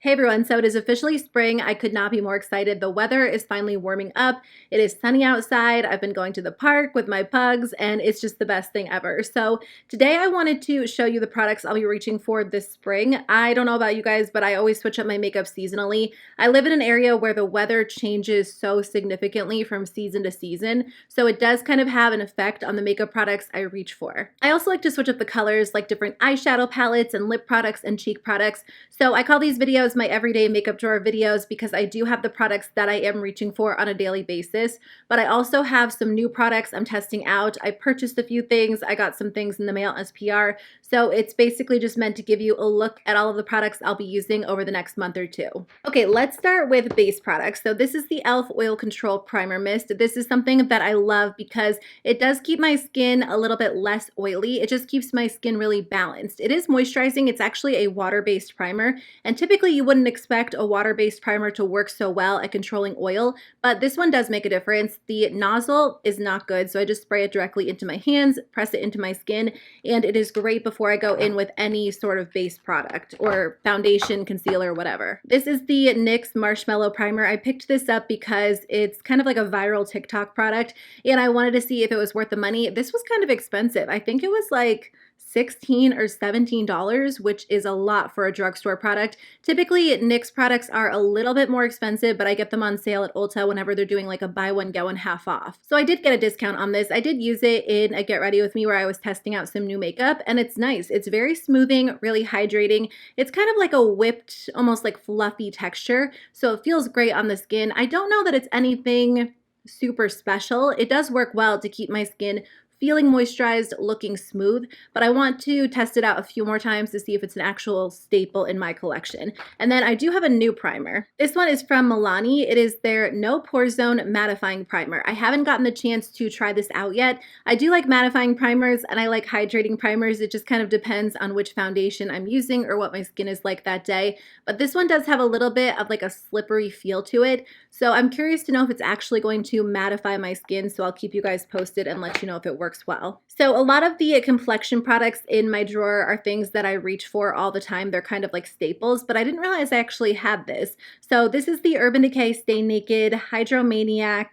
Hey everyone, so it is officially spring. I could not be more excited. The weather is finally warming up. It is sunny outside. I've been going to the park with my pugs and it's just the best thing ever. So today I wanted to show you the products I'll be reaching for this spring. I don't know about you guys, but I always switch up my makeup seasonally. I live in an area where the weather changes so significantly from season to season, so it does kind of have an effect on the makeup products I reach for. I also like to switch up the colors, like different eyeshadow palettes and lip products and cheek products. So I call these videos my everyday makeup drawer videos because I do have the products that I am reaching for on a daily basis, but I also have some new products I'm testing out. I purchased a few things, I got some things in the mail as PR, so it's basically just meant to give you a look at all of the products I'll be using over the next month or two. Okay, let's start with base products. So this is the e.l.f. Oil Control Primer Mist. This is something that I love because it does keep my skin a little bit less oily. It just keeps my skin really balanced. It is moisturizing. It's actually a water-based primer, and typically you wouldn't expect a water-based primer to work so well at controlling oil, but this one does make a difference. The nozzle is not good, so I just spray it directly into my hands, press it into my skin, and it is great before I go in with any sort of base product or foundation, concealer, whatever. This is the NYX Marshmallow Primer. I picked this up because it's kind of like a viral TikTok product, and I wanted to see if it was worth the money. This was kind of expensive. I think it was like $16 or $17, which is a lot for a drugstore product. Typically, NYX products are a little bit more expensive, but I get them on sale at Ulta whenever they're doing like a buy one, get one half off. So I did get a discount on this. I did use it in a Get Ready With Me where I was testing out some new makeup, and it's nice. It's very smoothing, really hydrating. It's kind of like a whipped, almost like fluffy texture, so it feels great on the skin. I don't know that it's anything super special. It does work well to keep my skin feeling moisturized, looking smooth, but I want to test it out a few more times to see if it's an actual staple in my collection. And then I do have a new primer. This one is from Milani. It is their No Pore Zone Mattifying Primer. I haven't gotten the chance to try this out yet. I do like mattifying primers and I like hydrating primers. It just kind of depends on which foundation I'm using or what my skin is like that day. But this one does have a little bit of like a slippery feel to it. So I'm curious to know if it's actually going to mattify my skin. So I'll keep you guys posted and let you know if it works well. So a lot of the complexion products in my drawer are things that I reach for all the time. They're kind of like staples, but I didn't realize I actually had this. So this is the Urban Decay Stay Naked Hydromaniac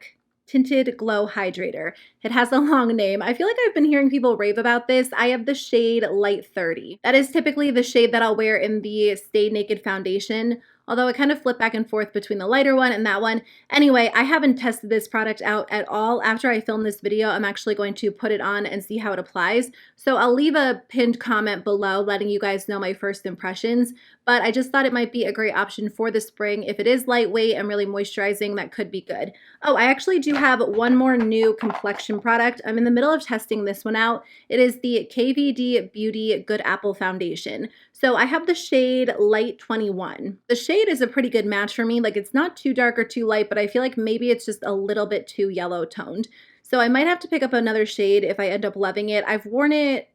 Tinted Glow Hydrator. It has a long name. I feel like I've been hearing people rave about this. I have the shade Light 30. That is typically the shade that I'll wear in the Stay Naked foundation, although I kind of flip back and forth between the lighter one and that one. Anyway, I haven't tested this product out at all. After I film this video, I'm actually going to put it on and see how it applies. So I'll leave a pinned comment below letting you guys know my first impressions, but I just thought it might be a great option for the spring. If it is lightweight and really moisturizing, that could be good. Oh, I actually do have one more new complexion product. I'm in the middle of testing this one out. It is the KVD Beauty Good Apple Foundation. So I have the shade Light 21. The shade is a pretty good match for me. Like, it's not too dark or too light, but I feel like maybe it's just a little bit too yellow toned. So I might have to pick up another shade if I end up loving it. I've worn it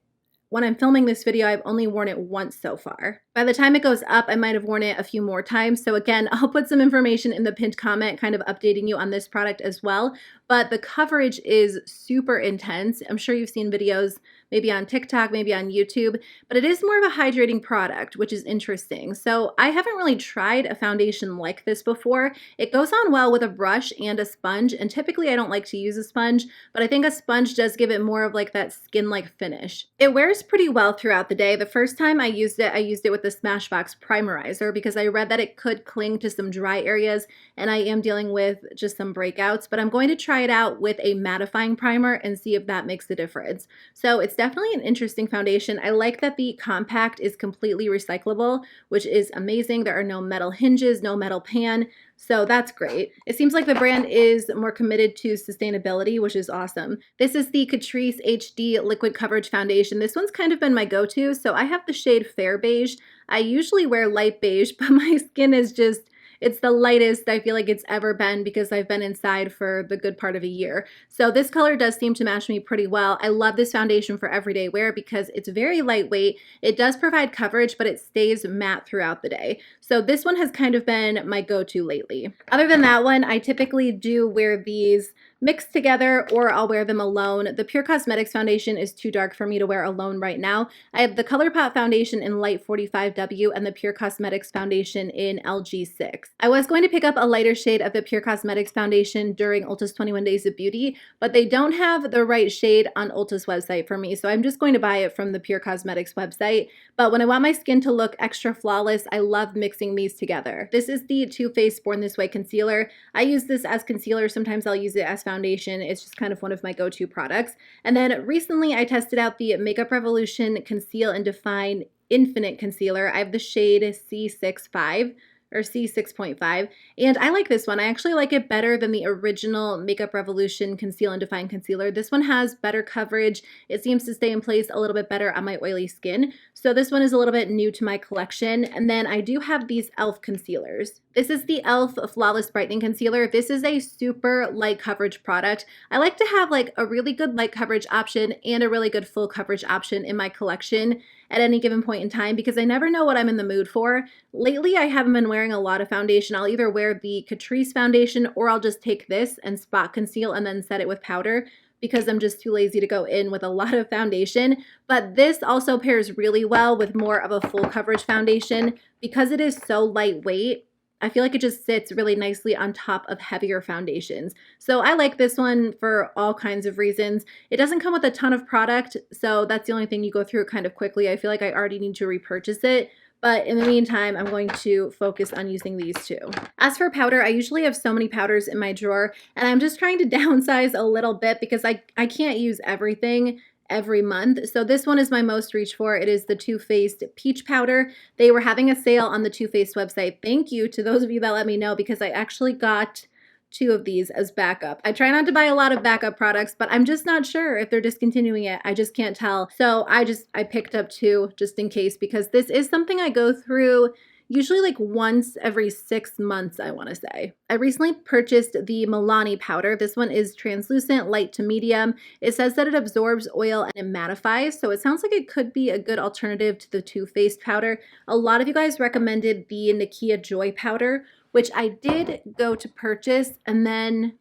when I'm filming this video. I've only worn it once so far. By the time it goes up, I might have worn it a few more times. So again, I'll put some information in the pinned comment kind of updating you on this product as well. But the coverage is super intense. I'm sure you've seen videos maybe on TikTok, maybe on YouTube, but it is more of a hydrating product, which is interesting. So I haven't really tried a foundation like this before. It goes on well with a brush and a sponge, and typically I don't like to use a sponge, but I think a sponge does give it more of like that skin-like finish. It wears pretty well throughout the day. The first time I used it with the Smashbox Primerizer because I read that it could cling to some dry areas, and I am dealing with just some breakouts, but I'm going to try it out with a mattifying primer and see if that makes a difference. So it's definitely an interesting foundation. I like that the compact is completely recyclable, which is amazing. There are no metal hinges, no metal pan, so that's great. It seems like the brand is more committed to sustainability, which is awesome. This is the Catrice HD Liquid Coverage Foundation. This one's kind of been my go-to, so I have the shade Fair Beige. I usually wear light beige, but my skin is just, it's the lightest I feel like it's ever been because I've been inside for the good part of a year. So this color does seem to match me pretty well. I love this foundation for everyday wear because it's very lightweight. It does provide coverage, but it stays matte throughout the day. So this one has kind of been my go-to lately. Other than that one, I typically do wear these mixed together, or I'll wear them alone. The Pure Cosmetics foundation is too dark for me to wear alone right now. I have the ColourPop foundation in Light 45W and the Pure Cosmetics foundation in LG6. I was going to pick up a lighter shade of the Pure Cosmetics foundation during Ulta's 21 Days of Beauty, but they don't have the right shade on Ulta's website for me, so I'm just going to buy it from the Pure Cosmetics website. But when I want my skin to look extra flawless, I love mixing these together. This is the Too Faced Born This Way concealer. I use this as concealer. Sometimes I'll use it as foundation. It's just kind of one of my go-to products. And then recently I tested out the Makeup Revolution Conceal and Define Infinite Concealer. I have the shade C65 or C6.5, and I like this one. I actually like it better than the original Makeup Revolution Conceal and Define Concealer. This one has better coverage. It seems to stay in place a little bit better on my oily skin. So this one is a little bit new to my collection. And then I do have these e.l.f. concealers. This is the e.l.f. Flawless Brightening Concealer. This is a super light coverage product. I like to have like a really good light coverage option and a really good full coverage option in my collection at any given point in time because I never know what I'm in the mood for. Lately, I haven't been wearing a lot of foundation. I'll either wear the Catrice foundation or I'll just take this and spot conceal and then set it with powder because I'm just too lazy to go in with a lot of foundation. But this also pairs really well with more of a full coverage foundation because it is so lightweight. I feel like it just sits really nicely on top of heavier foundations. So I like this one for all kinds of reasons. It doesn't come with a ton of product, so that's the only thing you go through kind of quickly. I feel like I already need to repurchase it. But in the meantime, I'm going to focus on using these two. As for powder, I usually have so many powders in my drawer, and I'm just trying to downsize a little bit because I can't use everything every month. So this one is my most reach for. It is the Too Faced Peach Powder. They were having a sale on the Too Faced website. Thank you to those of you that let me know because I actually got 2 of these as backup. I try not to buy a lot of backup products, but I'm just not sure if they're discontinuing it. I just can't tell. So I picked up 2 just in case because this is something I go through usually like once every 6 months, I want to say. I recently purchased the Milani powder. This one is translucent, light to medium. It says that it absorbs oil and it mattifies, so it sounds like it could be a good alternative to the Too Faced powder. A lot of you guys recommended the Nakia Joy powder, which I did go to purchase, and then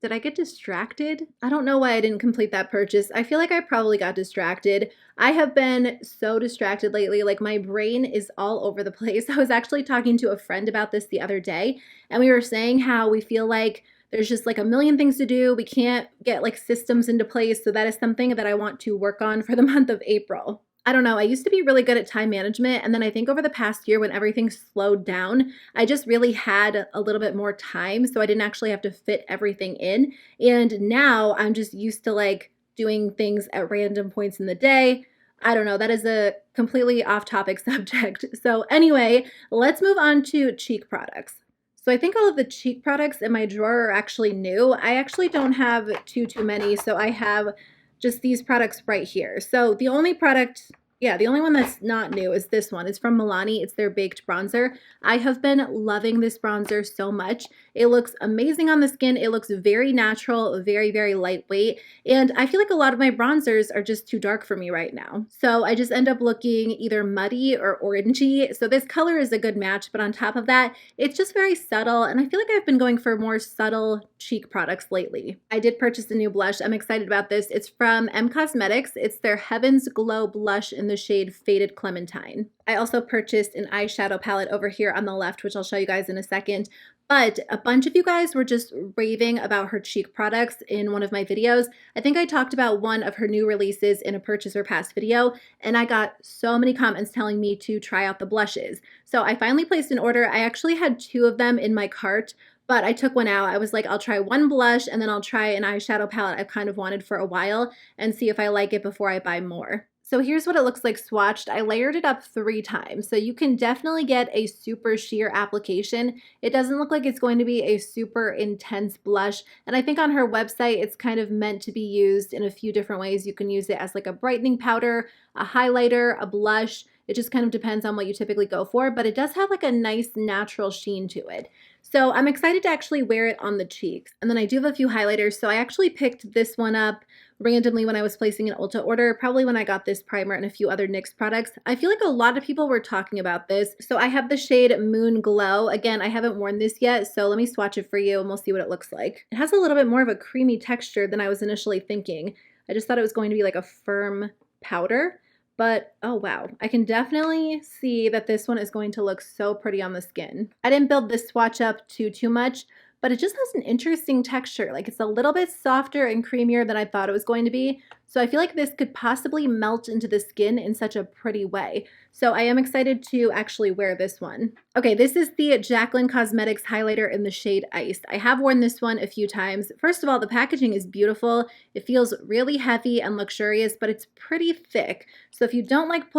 did I get distracted? I don't know why I didn't complete that purchase. I feel like I probably got distracted. I have been so distracted lately. Like my brain is all over the place. I was actually talking to a friend about this the other day, and we were saying how we feel like there's just like a million things to do. We can't get like systems into place. So that is something that I want to work on for the month of April. I don't know, I used to be really good at time management, and then I think over the past year when everything slowed down, I just really had a little bit more time, so I didn't actually have to fit everything in. And now I'm just used to like doing things at random points in the day. I don't know, that is a completely off-topic subject. So anyway, let's move on to cheek products. So I think all of the cheek products in my drawer are actually new. I actually don't have too many, so I have just these products right here. So the only product, the only one that's not new is this one. It's from Milani. It's their Baked Bronzer. I have been loving this bronzer so much. It looks amazing on the skin. It looks very natural, very, very lightweight. And I feel like a lot of my bronzers are just too dark for me right now. So I just end up looking either muddy or orangey. So this color is a good match, but on top of that, it's just very subtle. And I feel like I've been going for more subtle cheek products lately. I did purchase a new blush. I'm excited about this. It's from Cosmetics. It's their Heaven's Glow blush in the shade Faded Clementine. I also purchased an eyeshadow palette over here on the left, which I'll show you guys in a second. But a bunch of you guys were just raving about her cheek products in one of my videos. I think I talked about one of her new releases in a purchase or past video, and I got so many comments telling me to try out the blushes. So I finally placed an order. I actually had 2 of them in my cart, but I took one out. I was like, I'll try one blush and then I'll try an eyeshadow palette I've kind of wanted for a while and see if I like it before I buy more. So here's what it looks like swatched. I layered it up 3 times, so you can definitely get a super sheer application. It doesn't look like it's going to be a super intense blush, and I think on her website it's kind of meant to be used in a few different ways. You can use it as like a brightening powder, a highlighter, a blush. It just kind of depends on what you typically go for, but it does have like a nice natural sheen to it. So I'm excited to actually wear it on the cheeks. And then I do have a few highlighters, so I actually picked this one up randomly when I was placing an Ulta order, probably when I got this primer and a few other NYX products. I feel like a lot of people were talking about this. So I have the shade Moon Glow. Again, I haven't worn this yet, so let me swatch it for you and we'll see what it looks like. It has a little bit more of a creamy texture than I was initially thinking. I just thought it was going to be like a firm powder, but oh wow, I can definitely see that this one is going to look so pretty on the skin. I didn't build this swatch up too much, but it just has an interesting texture. Like it's a little bit softer and creamier than I thought it was going to be. So I feel like this could possibly melt into the skin in such a pretty way. So I am excited to actually wear this one. Okay, this is the Jaclyn Cosmetics highlighter in the shade Ice. I have worn this one a few times. First of all, the packaging is beautiful. It feels really heavy and luxurious, but it's pretty thick. So if you don't like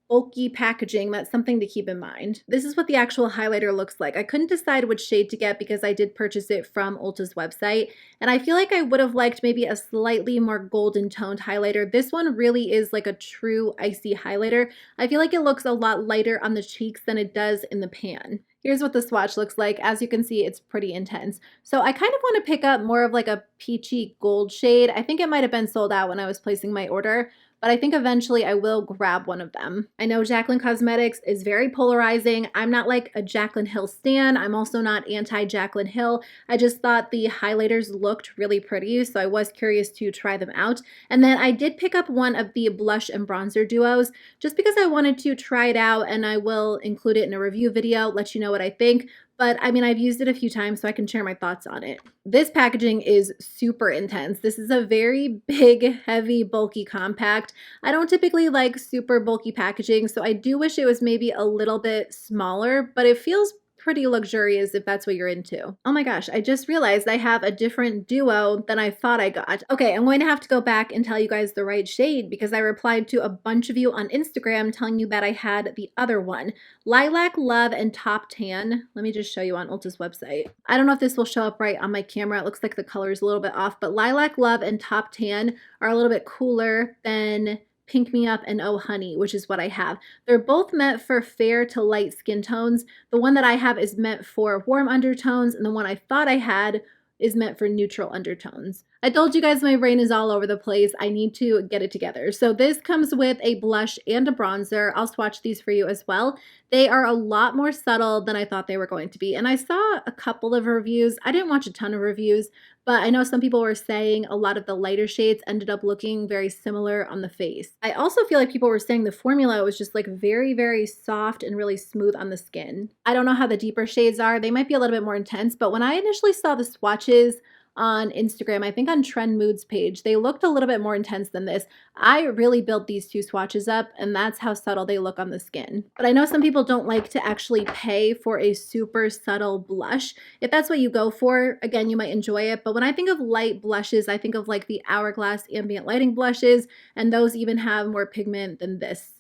bulky packaging, that's something to keep in mind. This is what the actual highlighter looks like. I couldn't decide which shade to get because I did purchase it from Ulta's website, and I feel like I would have liked maybe a slightly more golden toned highlighter. This one really is like a true icy highlighter. I feel like it looks a lot lighter on the cheeks than it does in the pan. Here's what the swatch looks like. As you can see, it's pretty intense. So I kind of want to pick up more of like a peachy gold shade. I think it might have been sold out when I was placing my order, but I think eventually I will grab one of them. I know Jaclyn Cosmetics is very polarizing. I'm not like a Jaclyn Hill stan. I'm also not anti-Jaclyn Hill. I just thought the highlighters looked really pretty, so I was curious to try them out. And then I did pick up one of the blush and bronzer duos just because I wanted to try it out, and I will include it in a review video, let you know what I think. But I mean, I've used it a few times, so I can share my thoughts on it. This packaging is super intense. This is a very big, heavy, bulky compact. I don't typically like super bulky packaging, so I do wish it was maybe a little bit smaller, but it feels pretty luxurious if that's what you're into. Oh my gosh, I just realized I have a different duo than I thought I got. Okay, I'm going to have to go back and tell you guys the right shade because I replied to a bunch of you on Instagram telling you that I had the other one. Lilac Love and Top Tan. Let me just show you on Ulta's website. I don't know if this will show up right on my camera. It looks like the color is a little bit off, but Lilac Love and Top Tan are a little bit cooler than Pink Me Up and Oh Honey, which is what I have. They're both meant for fair to light skin tones. The one that I have is meant for warm undertones, and the one I thought I had is meant for neutral undertones. I told you guys my brain is all over the place. I need to get it together. So this comes with a blush and a bronzer. I'll swatch these for you as well. They are a lot more subtle than I thought they were going to be. And I saw a couple of reviews. I didn't watch a ton of reviews, but I know some people were saying a lot of the lighter shades ended up looking very similar on the face. I also feel like people were saying the formula was just like very, very soft and really smooth on the skin. I don't know how the deeper shades are. They might be a little bit more intense, but when I initially saw the swatches on Instagram, I think on Trend Moods page, they looked a little bit more intense than this. I really built these two swatches up, and that's how subtle they look on the skin. But I know some people don't like to actually pay for a super subtle blush. If that's what you go for, again, you might enjoy it. But when I think of light blushes, I think of like the Hourglass ambient lighting blushes, and those even have more pigment than this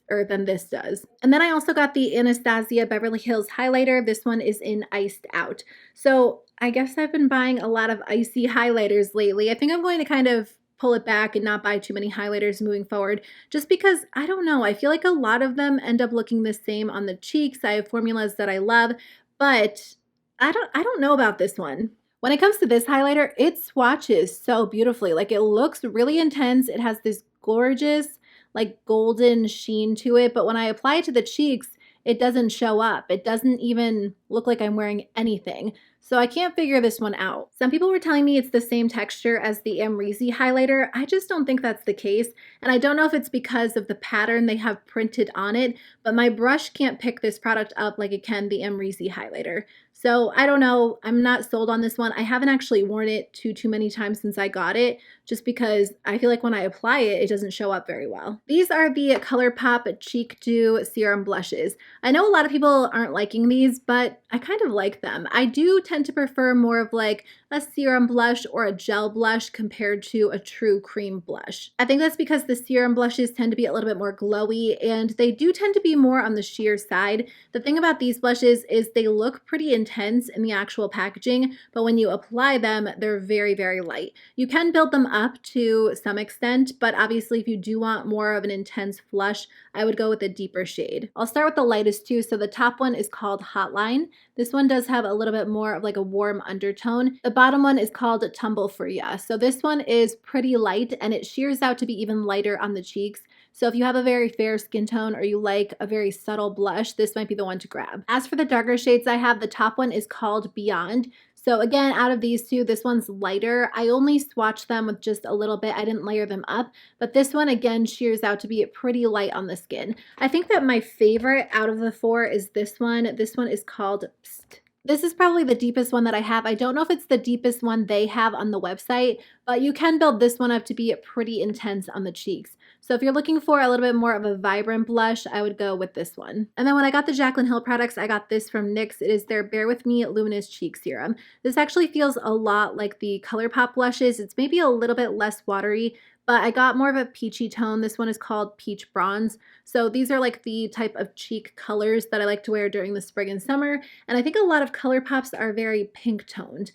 does. And then I also got the Anastasia Beverly Hills highlighter. This one is in Iced Out. So I guess I've been buying a lot of icy highlighters lately. I think I'm going to kind of pull it back and not buy too many highlighters moving forward, just because, I don't know, I feel like a lot of them end up looking the same on the cheeks. I have formulas that I love, but I don't know about this one. When it comes to this highlighter, it swatches so beautifully. Like, it looks really intense. It has this gorgeous like golden sheen to it, but when I apply it to the cheeks, it doesn't show up. It doesn't even look like I'm wearing anything. So I can't figure this one out. Some people were telling me it's the same texture as the Amrezy highlighter. I just don't think that's the case. And I don't know if it's because of the pattern they have printed on it, but my brush can't pick this product up like it can the Amrezy highlighter. So I don't know. I'm not sold on this one. I haven't actually worn it too many times since I got it, just because I feel like when I apply it, it doesn't show up very well. These are the ColourPop Cheek Dew Serum Blushes. I know a lot of people aren't liking these, but I kind of like them. I do tend to prefer more of like a serum blush or a gel blush compared to a true cream blush. I think that's because the serum blushes tend to be a little bit more glowy, and they do tend to be more on the sheer side. The thing about these blushes is they look pretty intense in the actual packaging, but when you apply them, they're very, very light. You can build them up to some extent, but obviously if you do want more of an intense flush, I would go with a deeper shade. I'll start with the lightest noticed too. So the top one is called Hotline. This one does have a little bit more of like a warm undertone. The bottom one is called Tumble for Ya. So this one is pretty light and it shears out to be even lighter on the cheeks. So if you have a very fair skin tone or you like a very subtle blush, this might be the one to grab. As for the darker shades I have, the top one is called Beyond. So again, out of these two, this one's lighter. I only swatched them with just a little bit. I didn't layer them up, but this one again shears out to be pretty light on the skin. I think that my favorite out of the four is this one. This one is called Psst. This is probably the deepest one that I have. I don't know if it's the deepest one they have on the website, but you can build this one up to be pretty intense on the cheeks. So if you're looking for a little bit more of a vibrant blush, I would go with this one. And then when I got the Jaclyn Hill products, I got this from NYX. It is their Bare With Me Luminous Cheek Serum. This actually feels a lot like the ColourPop blushes. It's maybe a little bit less watery, but I got more of a peachy tone. This one is called Peach Bronze. So these are like the type of cheek colors that I like to wear during the spring and summer. And I think a lot of ColourPops are very pink toned.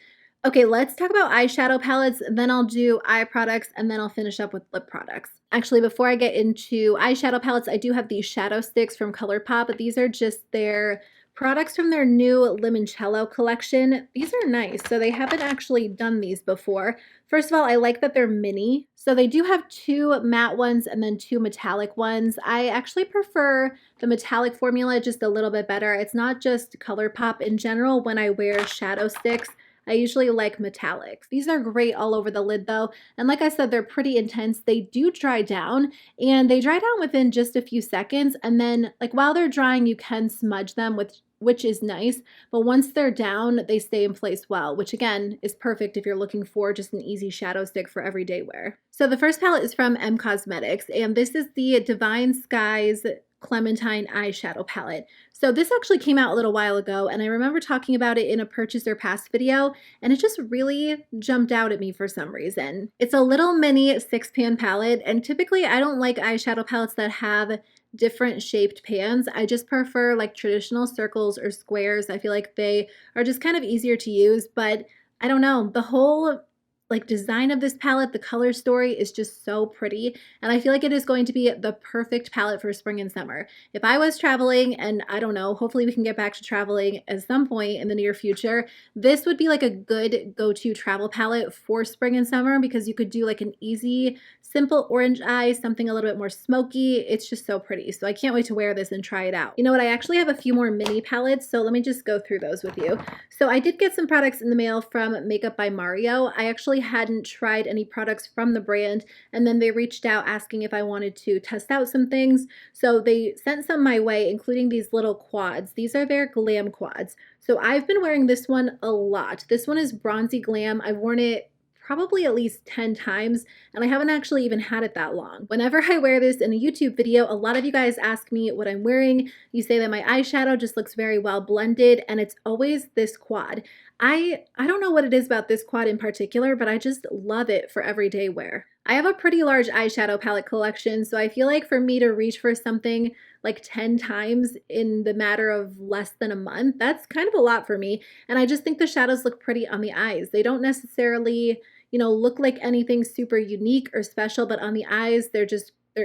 Okay, let's talk about eyeshadow palettes, then I'll do eye products, and then I'll finish up with lip products. Actually, before I get into eyeshadow palettes, I do have these shadow sticks from ColourPop, but these are just their products from their new Limoncello collection. These are nice. So they haven't actually done these before. First of all, I like that they're mini. So they do have two matte ones and then two metallic ones. I actually prefer the metallic formula just a little bit better. It's not just ColourPop in general. When I wear shadow sticks, I usually like metallics. These are great all over the lid though. And like I said, they're pretty intense. They do dry down and they dry down within just a few seconds. And then like while they're drying, you can smudge them with which is nice, but once they're down, they stay in place well, which again is perfect if you're looking for just an easy shadow stick for everyday wear. So the first palette is from M Cosmetics, and this is the Divine Skies Clementine eyeshadow palette. So this actually came out a little while ago, and I remember talking about it in a purchase or pass video, and it just really jumped out at me for some reason. It's a little mini 6-pan palette, and typically I don't like eyeshadow palettes that have different shaped pans. I just prefer like traditional circles or squares. I feel like they are just kind of easier to use, but I don't know, the whole like design of this palette, the color story is just so pretty, and I feel like it is going to be the perfect palette for spring and summer. If I was traveling, and I don't know, hopefully we can get back to traveling at some point in the near future, this would be like a good go-to travel palette for spring and summer because you could do like an easy, simple orange eye, something a little bit more smoky. It's just so pretty. So I can't wait to wear this and try it out. You know what? I actually have a few more mini palettes, so let me just go through those with you. So I did get some products in the mail from Makeup by Mario. I actually hadn't tried any products from the brand, and then they reached out asking if I wanted to test out some things. So they sent some my way, including these little quads. These are their glam quads. So I've been wearing this one a lot. This one is Bronzy Glam. I've worn it probably at least 10 times, and I haven't actually even had it that long. Whenever I wear this in a YouTube video, a lot of you guys ask me what I'm wearing. You say that my eyeshadow just looks very well blended, and it's always this quad. I don't know what it is about this quad in particular, but I just love it for everyday wear. I have a pretty large eyeshadow palette collection, so I feel like for me to reach for something like 10 times in the matter of less than a month, that's kind of a lot for me. And I just think the shadows look pretty on the eyes. They don't necessarily, you know, look like anything super unique or special, but on the eyes, they're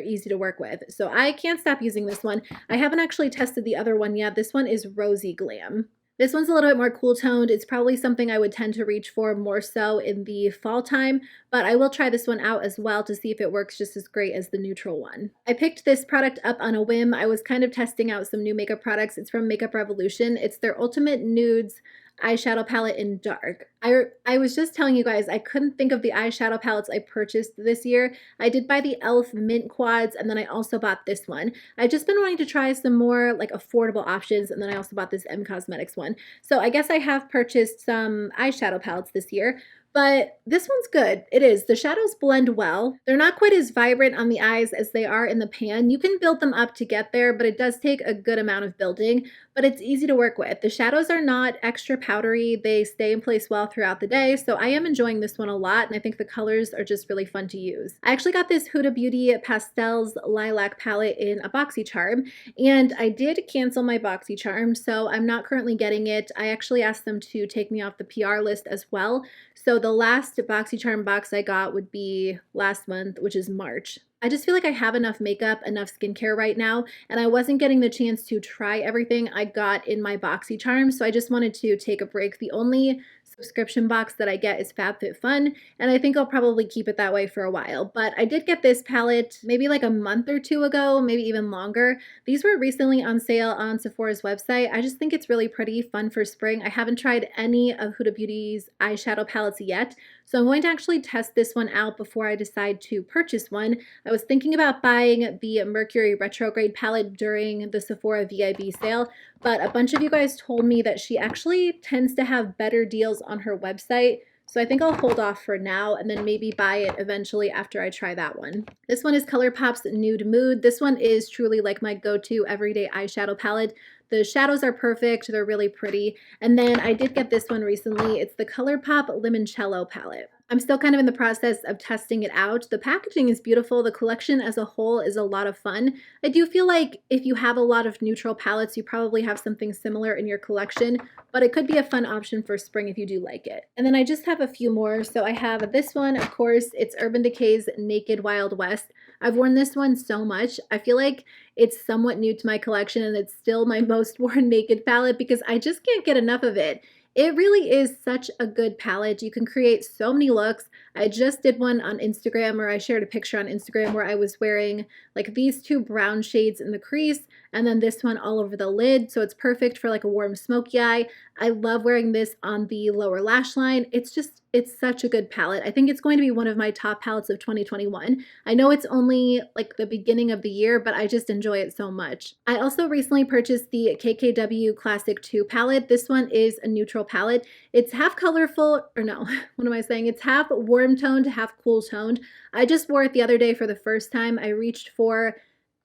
easy to work with. So I can't stop using this one. I haven't actually tested the other one yet. This one is Rosy Glam. This one's a little bit more cool toned. It's probably something I would tend to reach for more so in the fall time, but I will try this one out as well to see if it works just as great as the neutral one. I picked this product up on a whim. I was kind of testing out some new makeup products. It's from Makeup Revolution. It's their Ultimate Nudes eyeshadow palette in dark. I was just telling you guys I couldn't think of the eyeshadow palettes I purchased this year. I did buy the e.l.f. mint quads, and then I also bought this one. I've just been wanting to try some more like affordable options, and then I also bought this M Cosmetics one. So I guess I have purchased some eyeshadow palettes this year. But this one's good. It is. The shadows blend well. They're not quite as vibrant on the eyes as they are in the pan. You can build them up to get there, but it does take a good amount of building, but it's easy to work with. The shadows are not extra powdery. They stay in place well throughout the day, so I am enjoying this one a lot, and I think the colors are just really fun to use. I actually got this Huda Beauty Pastels Lilac palette in a BoxyCharm, and I did cancel my BoxyCharm, so I'm not currently getting it. I actually asked them to take me off the PR list as well. So the last BoxyCharm box I got would be last month, which is March. I just feel like I have enough makeup, enough skincare right now, and I wasn't getting the chance to try everything I got in my BoxyCharm, so I just wanted to take a break. The only subscription box that I get is FabFitFun, and I think I'll probably keep it that way for a while. But I did get this palette maybe like a month or two ago, maybe even longer. These were recently on sale on Sephora's website. I just think it's really pretty, fun for spring. I haven't tried any of Huda Beauty's eyeshadow palettes yet, so I'm going to actually test this one out before I decide to purchase one. I was thinking about buying the Mercury Retrograde palette during the Sephora VIB sale, but a bunch of you guys told me that she actually tends to have better deals on her website. So I think I'll hold off for now and then maybe buy it eventually after I try that one. This one is ColourPop's Nude Mood. This one is truly like my go-to everyday eyeshadow palette. The shadows are perfect, they're really pretty. And then I did get this one recently. It's the ColourPop Limoncello palette. I'm still kind of in the process of testing it out. The packaging is beautiful. The collection as a whole is a lot of fun. I do feel like if you have a lot of neutral palettes, you probably have something similar in your collection, but it could be a fun option for spring if you do like it. And then I just have a few more. So I have this one, of course, it's Urban Decay's Naked Wild West. I've worn this one so much. I feel like it's somewhat new to my collection and it's still my most worn naked palette because I just can't get enough of it. It really is such a good palette. You can create so many looks. I just did one on Instagram, or I shared a picture on Instagram where I was wearing like these two brown shades in the crease and then this one all over the lid. So it's perfect for like a warm smoky eye. I love wearing this on the lower lash line. It's such a good palette. I think it's going to be one of my top palettes of 2021. I know it's only like the beginning of the year, but I just enjoy it so much. I also recently purchased the KKW Classic 2 palette. This one is a neutral palette. It's half colorful, or no, what am I saying? It's half warm toned, half cool toned. I just wore it the other day for the first time. I reached for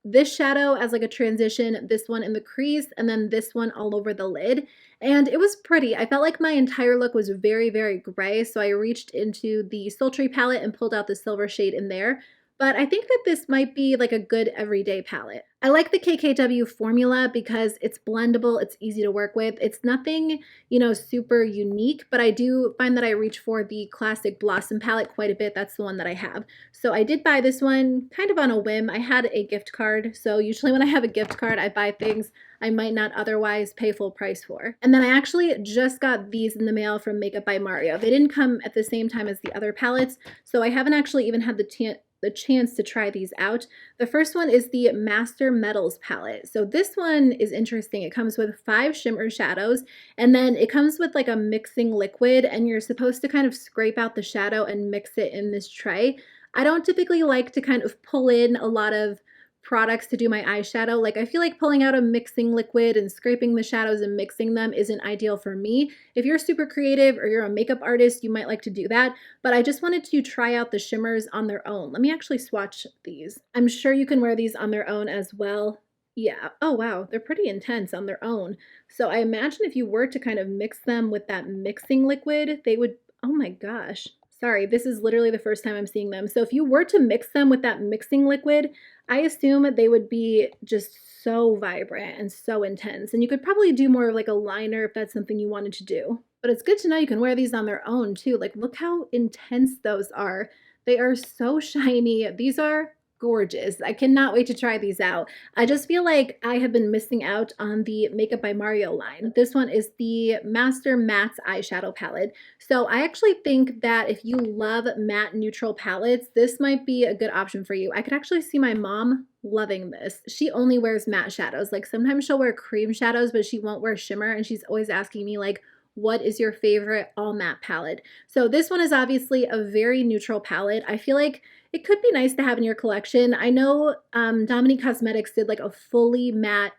this shadow as like a transition, this one in the crease, and then this one all over the lid. And it was pretty. I felt like my entire look was very, very gray, so I reached into the Sultry palette and pulled out the silver shade in there. But I think that this might be like a good everyday palette. I like the KKW formula because it's blendable, it's easy to work with. It's nothing, you know, super unique, but I do find that I reach for the Classic Blossom palette quite a bit. That's the one that I have. So I did buy this one kind of on a whim. I had a gift card, so usually when I have a gift card, I buy things I might not otherwise pay full price for. And then I actually just got these in the mail from Makeup by Mario. They didn't come at the same time as the other palettes, so I haven't actually even had the chance to try these out. The first one is the Master Metals palette. So this one is interesting. It comes with 5 shimmer shadows, and then it comes with like a mixing liquid, and you're supposed to kind of scrape out the shadow and mix it in this tray. I don't typically like to kind of pull in a lot of products to do my eyeshadow. Like I feel like pulling out a mixing liquid and scraping the shadows and mixing them isn't ideal for me. If you're super creative or you're a makeup artist, you might like to do that, but I just wanted to try out the shimmers on their own. Let me actually swatch these. I'm sure you can wear these on their own as well. Yeah, oh wow, they're pretty intense on their own. So I imagine if you were to kind of mix them with that mixing liquid, they would, oh my gosh. Sorry, this is literally the first time I'm seeing them. So if you were to mix them with that mixing liquid, I assume they would be just so vibrant and so intense. And you could probably do more of like a liner if that's something you wanted to do. But it's good to know you can wear these on their own too. Like look how intense those are. They are so shiny. These are gorgeous. I cannot wait to try these out. I just feel like I have been missing out on the Makeup by Mario line. This one is the Master Mattes eyeshadow palette. So I actually think that if you love matte neutral palettes, this might be a good option for you. I could actually see my mom loving this. She only wears matte shadows. Like sometimes she'll wear cream shadows, but she won't wear shimmer, and she's always asking me like, what is your favorite all matte palette? So this one is obviously a very neutral palette. I feel like it could be nice to have in your collection. I know Dominique Cosmetics did like a fully matte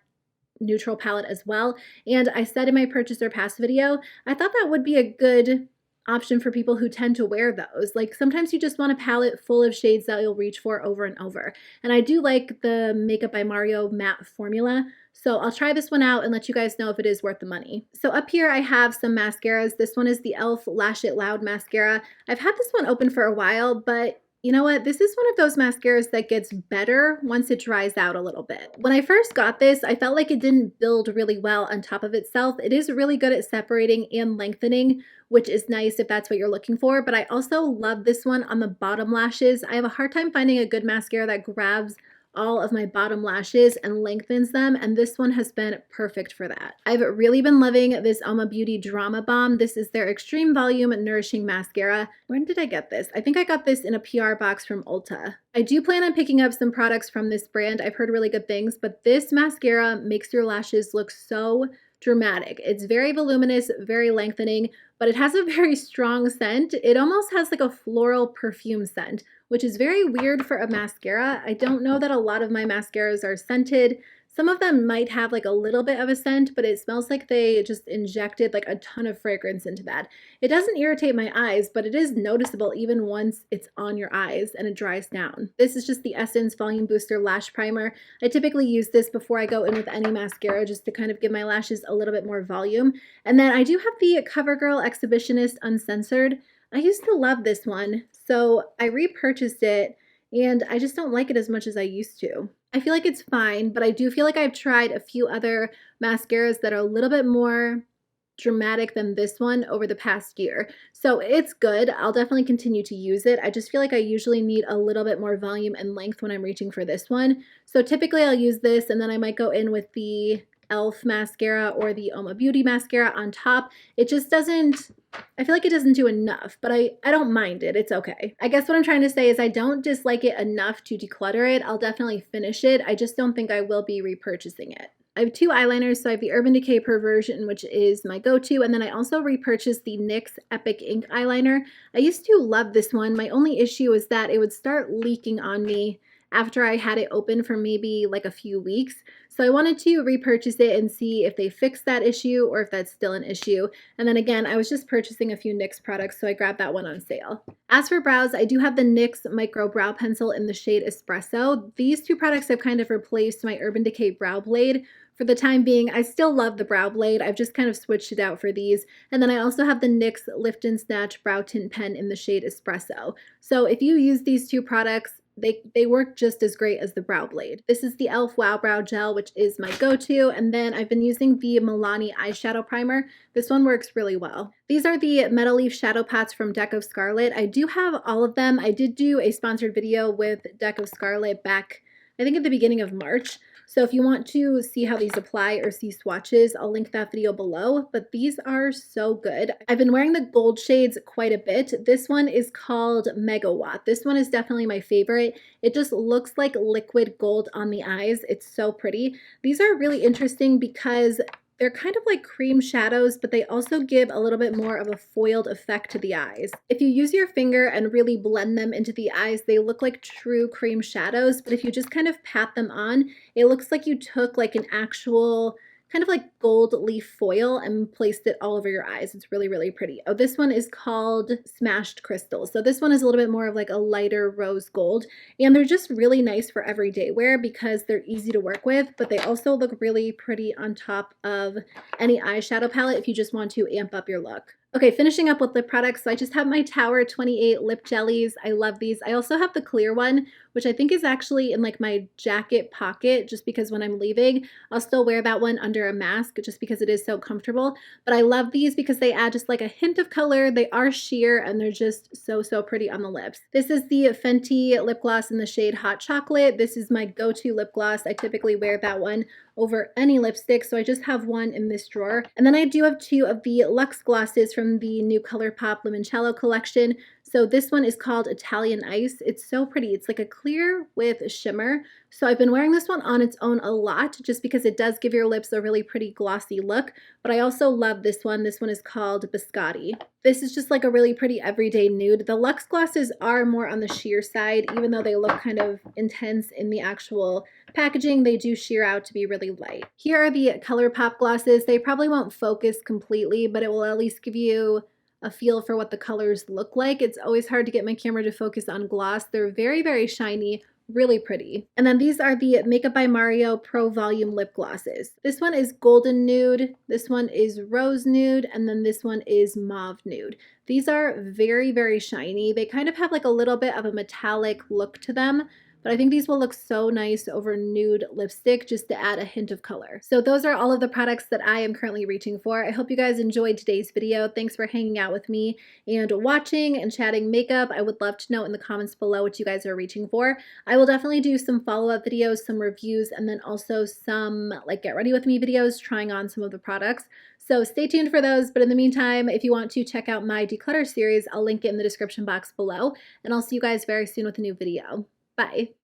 neutral palette as well. And I said in my purchase or pass video, I thought that would be a good option for people who tend to wear those. Like sometimes you just want a palette full of shades that you'll reach for over and over. And I do like the Makeup by Mario matte formula. So I'll try this one out and let you guys know if it is worth the money. So up here I have some mascaras. This one is the e.l.f. Lash It Loud mascara. I've had this one open for a while, but You know what? This is one of those mascaras that gets better once it dries out a little bit. When I first got this, I felt like it didn't build really well on top of itself. It is really good at separating and lengthening, which is nice if that's what you're looking for, but I also love this one on the bottom lashes. I have a hard time finding a good mascara that grabs all of my bottom lashes and lengthens them, and this one has been perfect for that. I've really been loving this Alma Beauty Drama Balm. This is their Extreme Volume Nourishing Mascara. When did I get this? I think I got this in a PR box from Ulta. I do plan on picking up some products from this brand. I've heard really good things, but this mascara makes your lashes look so dramatic. It's very voluminous, very lengthening, but it has a very strong scent. It almost has like a floral perfume scent, which is very weird for a mascara. I don't know that a lot of my mascaras are scented. Some of them might have like a little bit of a scent, but it smells like they just injected like a ton of fragrance into that. It doesn't irritate my eyes, but it is noticeable even once it's on your eyes and it dries down. This is just the Essence Volume Booster Lash Primer. I typically use this before I go in with any mascara just to kind of give my lashes a little bit more volume. And then I do have the CoverGirl Exhibitionist Uncensored. I used to love this one, so I repurchased it and I just don't like it as much as I used to. I feel like it's fine, but I do feel like I've tried a few other mascaras that are a little bit more dramatic than this one over the past year. So it's good. I'll definitely continue to use it. I just feel like I usually need a little bit more volume and length when I'm reaching for this one. So typically I'll use this and then I might go in with the e.l.f. mascara or the Alma Beauty mascara on top. It just doesn't, I feel like it doesn't do enough, but I don't mind it. It's okay. I guess what I'm trying to say is I don't dislike it enough to declutter it. I'll definitely finish it. I just don't think I will be repurchasing it. I have two eyeliners, so I have the Urban Decay Perversion, which is my go-to, and then I also repurchased the NYX Epic Ink eyeliner. I used to love this one. My only issue is that it would start leaking on me after I had it open for maybe like a few weeks. So I wanted to repurchase it and see if they fixed that issue or if that's still an issue. And then again, I was just purchasing a few NYX products, so I grabbed that one on sale. As for brows, I do have the NYX Micro Brow Pencil in the shade Espresso. These two products have kind of replaced my Urban Decay Brow Blade. For the time being, I still love the Brow Blade. I've just kind of switched it out for these. And then I also have the NYX Lift and Snatch Brow Tint Pen in the shade Espresso. So if you use these two products, they work just as great as the Brow Blade. This is the e.l.f. Wow Brow Gel, which is my go-to, and then I've been using the Milani Eyeshadow Primer. This one works really well. These are the Metal Leaf Shadow Pots from Deck of Scarlet. I do have all of them. I did do a sponsored video with Deck of Scarlet back, I think at the beginning of March. So if you want to see how these apply or see swatches, I'll link that video below, but these are so good. I've been wearing the gold shades quite a bit. This one is called Megawatt. This one is definitely my favorite. It just looks like liquid gold on the eyes. It's so pretty. These are really interesting because they're kind of like cream shadows, but they also give a little bit more of a foiled effect to the eyes. If you use your finger and really blend them into the eyes, they look like true cream shadows, but if you just kind of pat them on, it looks like you took like an actual kind of like gold leaf foil and placed it all over your eyes. It's really, really pretty. Oh, this one is called Smashed Crystals. So this one is a little bit more of like a lighter rose gold, and they're just really nice for everyday wear because they're easy to work with, but they also look really pretty on top of any eyeshadow palette if you just want to amp up your look. Okay, finishing up with lip products. So I just have my Tower 28 lip jellies. I love these. I also have the clear one, which I think is actually in like my jacket pocket, just because when I'm leaving, I'll still wear that one under a mask just because it is so comfortable. But I love these because they add just like a hint of color. They are sheer and they're just so, so pretty on the lips. This is the Fenty lip gloss in the shade Hot Chocolate. This is my go-to lip gloss. I typically wear that one over any lipstick, so I just have one in this drawer. And then I do have two of the Luxe glosses from the new ColourPop Limoncello collection. So this one is called Italian Ice. It's so pretty. It's like a clear with shimmer. So I've been wearing this one on its own a lot just because it does give your lips a really pretty glossy look, but I also love this one. This one is called Biscotti. This is just like a really pretty everyday nude. The Luxe glosses are more on the sheer side, even though they look kind of intense in the actual packaging, they do sheer out to be really light. Here are the ColourPop glosses. They probably won't focus completely, but it will at least give you a feel for what the colors look like. It's always hard to get my camera to focus on gloss. They're very, very shiny, really pretty. And then these are the Makeup by Mario Pro Volume Lip Glosses. This one is Golden Nude, this one is Rose Nude, and then this one is Mauve Nude. These are very, very shiny. They kind of have like a little bit of a metallic look to them, but I think these will look so nice over nude lipstick just to add a hint of color. So those are all of the products that I am currently reaching for. I hope you guys enjoyed today's video. Thanks for hanging out with me and watching and chatting makeup. I would love to know in the comments below what you guys are reaching for. I will definitely do some follow-up videos, some reviews, and then also some like get ready with me videos trying on some of the products. So stay tuned for those. But in the meantime, if you want to check out my declutter series, I'll link it in the description box below. And I'll see you guys very soon with a new video. Bye.